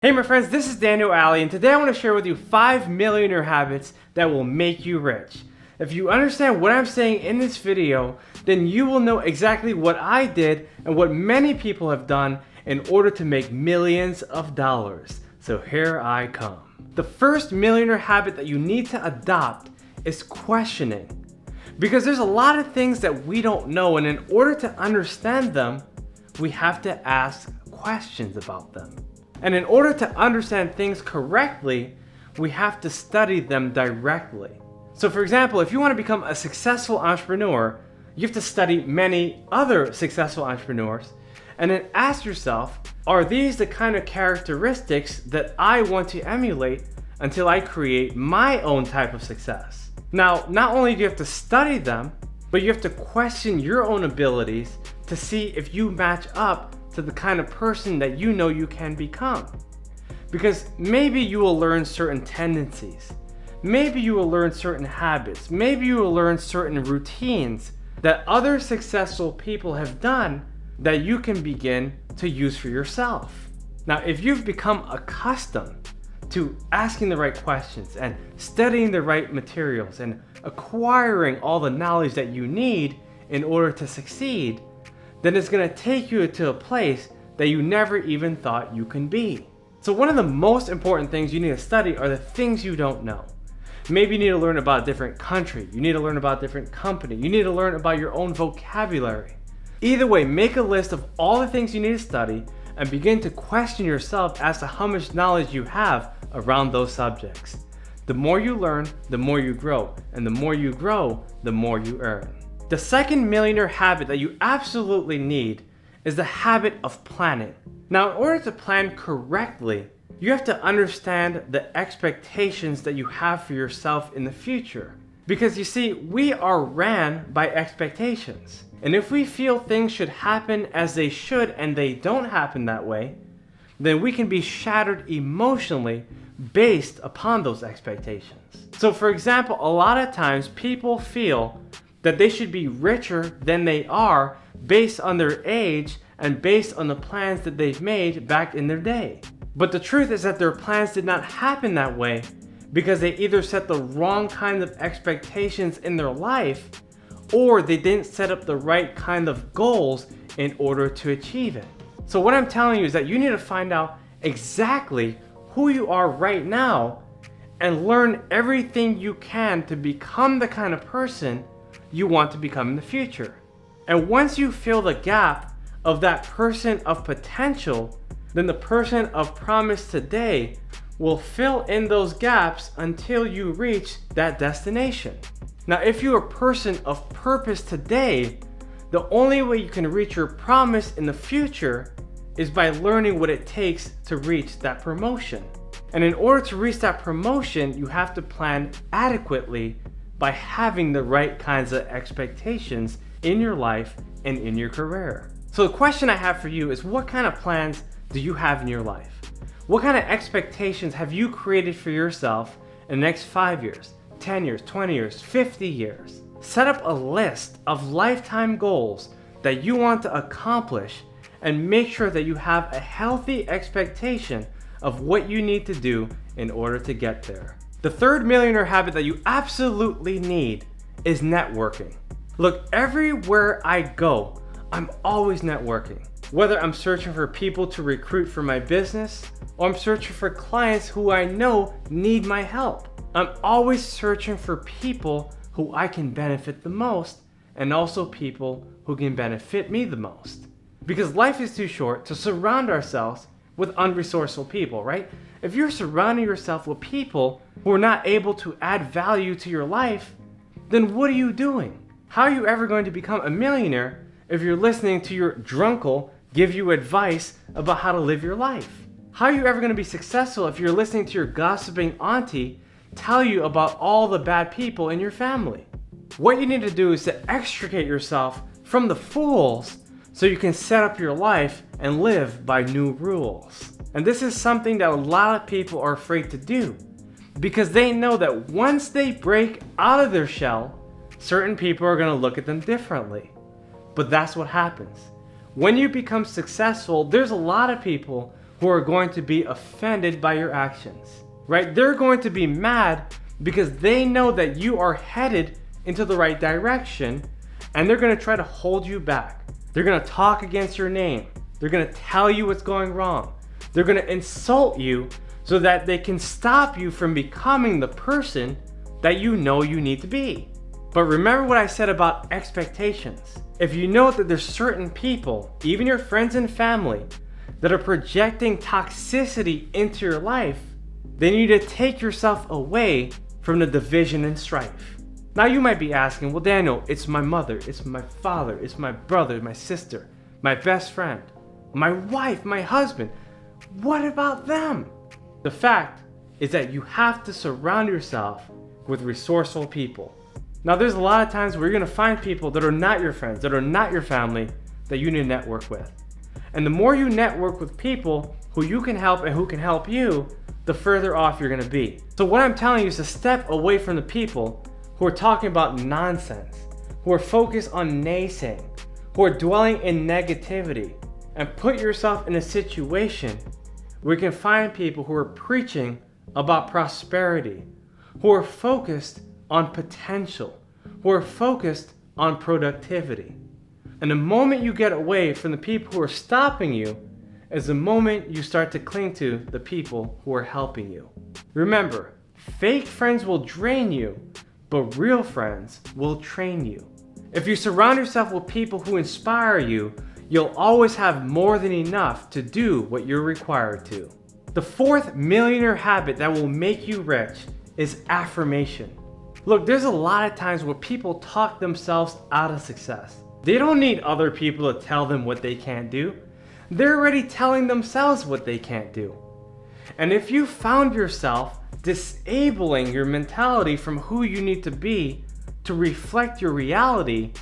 Hey my friends, this is Daniel Alley, and today I want to share with you 5 millionaire habits that will make you rich. If you understand what I'm saying in this video, then you will know exactly what I did and what many people have done in order to make millions of dollars. So here I come. The first millionaire habit that you need to adopt is questioning. Because there's a lot of things that we don't know, and in order to understand them, we have to ask questions about them. And in order to understand things correctly, we have to study them directly. So for example, if you want to become a successful entrepreneur, you have to study many other successful entrepreneurs and then ask yourself, are these the kind of characteristics that I want to emulate until I create my own type of success? Now, not only do you have to study them, but you have to question your own abilities to see if you match up to the kind of person that you know you can become. Because maybe you will learn certain tendencies, maybe you will learn certain habits, maybe you will learn certain routines that other successful people have done that you can begin to use for yourself. Now, if you've become accustomed to asking the right questions and studying the right materials and acquiring all the knowledge that you need in order to succeed, then it's going to take you to a place that you never even thought you can be. So one of the most important things you need to study are the things you don't know. Maybe you need to learn about a different country, you need to learn about a different company, you need to learn about your own vocabulary. Either way, make a list of all the things you need to study and begin to question yourself as to how much knowledge you have around those subjects. The more you learn, the more you grow, and the more you grow, the more you earn. The second millionaire habit that you absolutely need is the habit of planning. Now, in order to plan correctly, you have to understand the expectations that you have for yourself in the future. Because you see, we are ran by expectations. And if we feel things should happen as they should and they don't happen that way, then we can be shattered emotionally based upon those expectations. So for example, a lot of times people feel that they should be richer than they are based on their age and based on the plans that they've made back in their day. But the truth is that their plans did not happen that way because they either set the wrong kind of expectations in their life, or they didn't set up the right kind of goals in order to achieve it. So what I'm telling you is that you need to find out exactly who you are right now and learn everything you can to become the kind of person you want to become in the future. And once you fill the gap of that person of potential, then the person of promise today will fill in those gaps until you reach that destination. Now, if you're a person of purpose today, the only way you can reach your promise in the future is by learning what it takes to reach that promotion. And in order to reach that promotion, you have to plan adequately by having the right kinds of expectations in your life and in your career. So the question I have for you is, what kind of plans do you have in your life? What kind of expectations have you created for yourself in the next 5 years, 10 years, 20 years, 50 years? Set up a list of lifetime goals that you want to accomplish and make sure that you have a healthy expectation of what you need to do in order to get there. The third millionaire habit that you absolutely need is networking. Look, everywhere I go, I'm always networking. Whether I'm searching for people to recruit for my business, or I'm searching for clients who I know need my help. I'm always searching for people who I can benefit the most, and also people who can benefit me the most. Because life is too short to surround ourselves with unresourceful people, right? If you're surrounding yourself with people who are not able to add value to your life, then what are you doing? How are you ever going to become a millionaire if you're listening to your drunkle give you advice about how to live your life? How are you ever going to be successful if you're listening to your gossiping auntie tell you about all the bad people in your family? What you need to do is to extricate yourself from the fools so you can set up your life and live by new rules. And this is something that a lot of people are afraid to do because they know that once they break out of their shell, certain people are going to look at them differently. But that's what happens. When you become successful, there's a lot of people who are going to be offended by your actions, right? They're going to be mad because they know that you are headed into the right direction, and they're going to try to hold you back. They're going to talk against your name. They're going to tell you what's going wrong. They're going to insult you so that they can stop you from becoming the person that you know you need to be. But remember what I said about expectations. If you know that there's certain people, even your friends and family, that are projecting toxicity into your life, then you need to take yourself away from the division and strife. Now you might be asking, well, Daniel, it's my mother, it's my father, it's my brother, my sister, my best friend, my wife, my husband. What about them? The fact is that you have to surround yourself with resourceful people. Now there's a lot of times where you're going to find people that are not your friends, that are not your family, that you need to network with. And the more you network with people who you can help and who can help you, the further off you're going to be. So what I'm telling you is to step away from the people who are talking about nonsense, who are focused on naysaying, who are dwelling in negativity, and put yourself in a situation where you can find people who are preaching about prosperity, who are focused on potential, who are focused on productivity. And the moment you get away from the people who are stopping you is the moment you start to cling to the people who are helping you. Remember, fake friends will drain you, but real friends will train you. If you surround yourself with people who inspire you, you'll always have more than enough to do what you're required to. The fourth millionaire habit that will make you rich is affirmation. Look, there's a lot of times where people talk themselves out of success. They don't need other people to tell them what they can't do. They're already telling themselves what they can't do. And if you found yourself disabling your mentality from who you need to be to reflect your reality,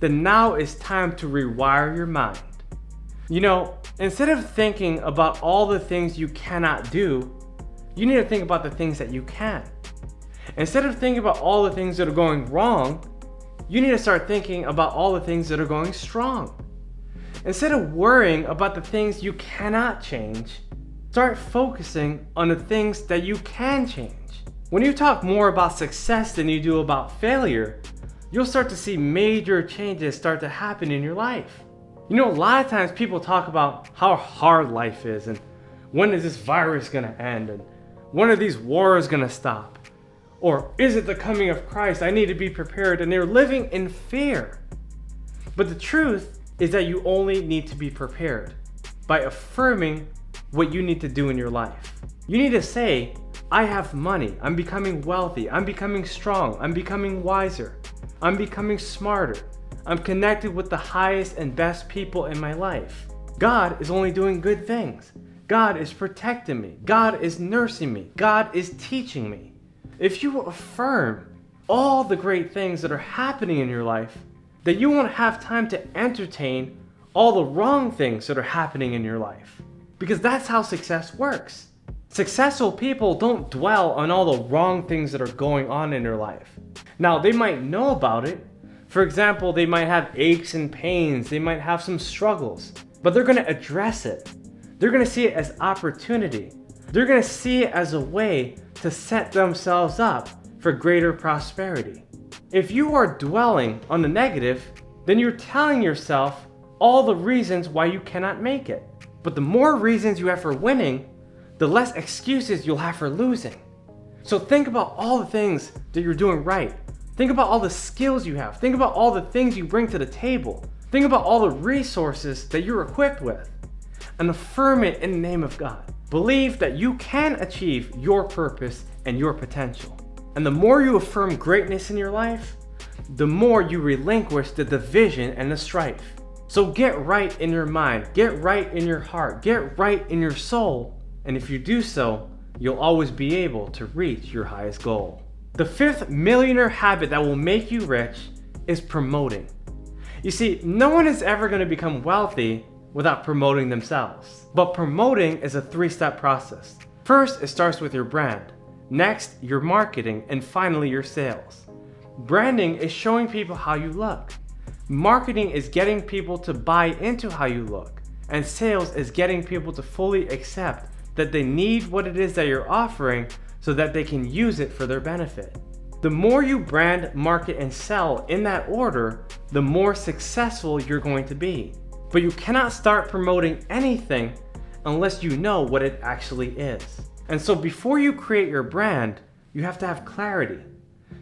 then now it's time to rewire your mind. You know, instead of thinking about all the things you cannot do, you need to think about the things that you can. Instead of thinking about all the things that are going wrong, you need to start thinking about all the things that are going strong. Instead of worrying about the things you cannot change, start focusing on the things that you can change. When you talk more about success than you do about failure, you'll start to see major changes start to happen in your life. You know, a lot of times people talk about how hard life is and when is this virus gonna end and when are these wars gonna stop? Or is it the coming of Christ? I need to be prepared. And they're living in fear. But the truth is that you only need to be prepared by affirming what you need to do in your life. You need to say, I have money. I'm becoming wealthy. I'm becoming strong. I'm becoming wiser. I'm becoming smarter. I'm connected with the highest and best people in my life. God is only doing good things. God is protecting me. God is nursing me. God is teaching me. If you affirm all the great things that are happening in your life, then you won't have time to entertain all the wrong things that are happening in your life. Because that's how success works. Successful people don't dwell on all the wrong things that are going on in their life. Now, they might know about it. For example, they might have aches and pains. They might have some struggles. But they're going to address it. They're going to see it as opportunity. They're going to see it as a way to set themselves up for greater prosperity. If you are dwelling on the negative, then you're telling yourself all the reasons why you cannot make it. But the more reasons you have for winning, the less excuses you'll have for losing. So think about all the things that you're doing right. Think about all the skills you have. Think about all the things you bring to the table. Think about all the resources that you're equipped with. And affirm it in the name of God. Believe that you can achieve your purpose and your potential. And the more you affirm greatness in your life, the more you relinquish the division and the strife. So get right in your mind, get right in your heart, get right in your soul. And if you do so, you'll always be able to reach your highest goal. The fifth millionaire habit that will make you rich is promoting. You see, no one is ever going to become wealthy without promoting themselves. But promoting is a three-step process. First, it starts with your brand. Next, your marketing, and finally, your sales. Branding is showing people how you look. Marketing is getting people to buy into how you look. And sales is getting people to fully accept that they need what it is that you're offering so that they can use it for their benefit. The more you brand, market, and sell in that order, the more successful you're going to be. But you cannot start promoting anything unless you know what it actually is. And so before you create your brand, you have to have clarity.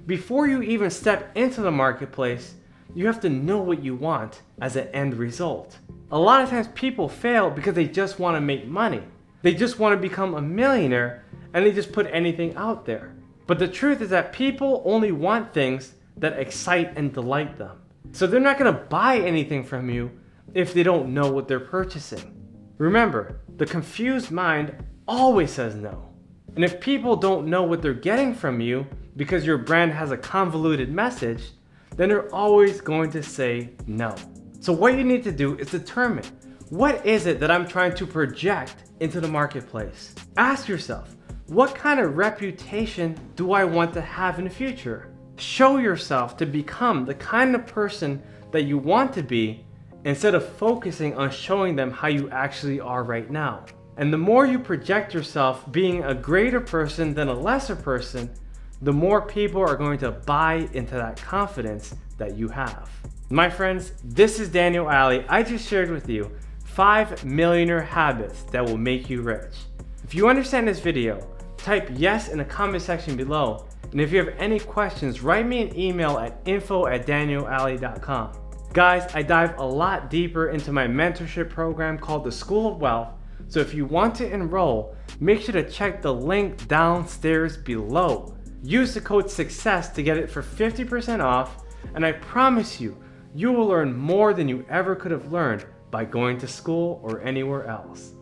Before you even step into the marketplace, you have to know what you want as an end result. A lot of times people fail because they just want to make money. They just want to become a millionaire and they just put anything out there. But the truth is that people only want things that excite and delight them. So they're not going to buy anything from you if they don't know what they're purchasing. Remember, the confused mind always says no. And if people don't know what they're getting from you because your brand has a convoluted message, then they're always going to say no. So what you need to do is determine, what is it that I'm trying to project into the marketplace? Ask yourself, what kind of reputation do I want to have in the future? Show yourself to become the kind of person that you want to be instead of focusing on showing them how you actually are right now. And the more you project yourself being a greater person than a lesser person, the more people are going to buy into that confidence that you have. My friends, this is Daniel Alley. I just shared with you 5 millionaire habits that will make you rich. If you understand this video, type yes in the comment section below. And if you have any questions, write me an email at info@danielalley.com. Guys, I dive a lot deeper into my mentorship program called the School of Wealth. So if you want to enroll, make sure to check the link downstairs below. Use the code SUCCESS to get it for 50% off. And I promise you, you will learn more than you ever could have learned by going to school or anywhere else.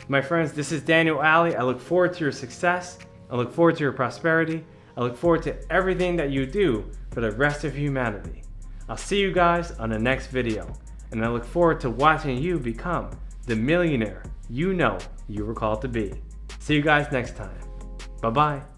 My friends, this is Daniel Alley. I look forward to your success. I look forward to your prosperity. I look forward to everything that you do for the rest of humanity. I'll see you guys on the next video. And I look forward to watching you become the millionaire you know you were called to be. See you guys next time. Bye-bye.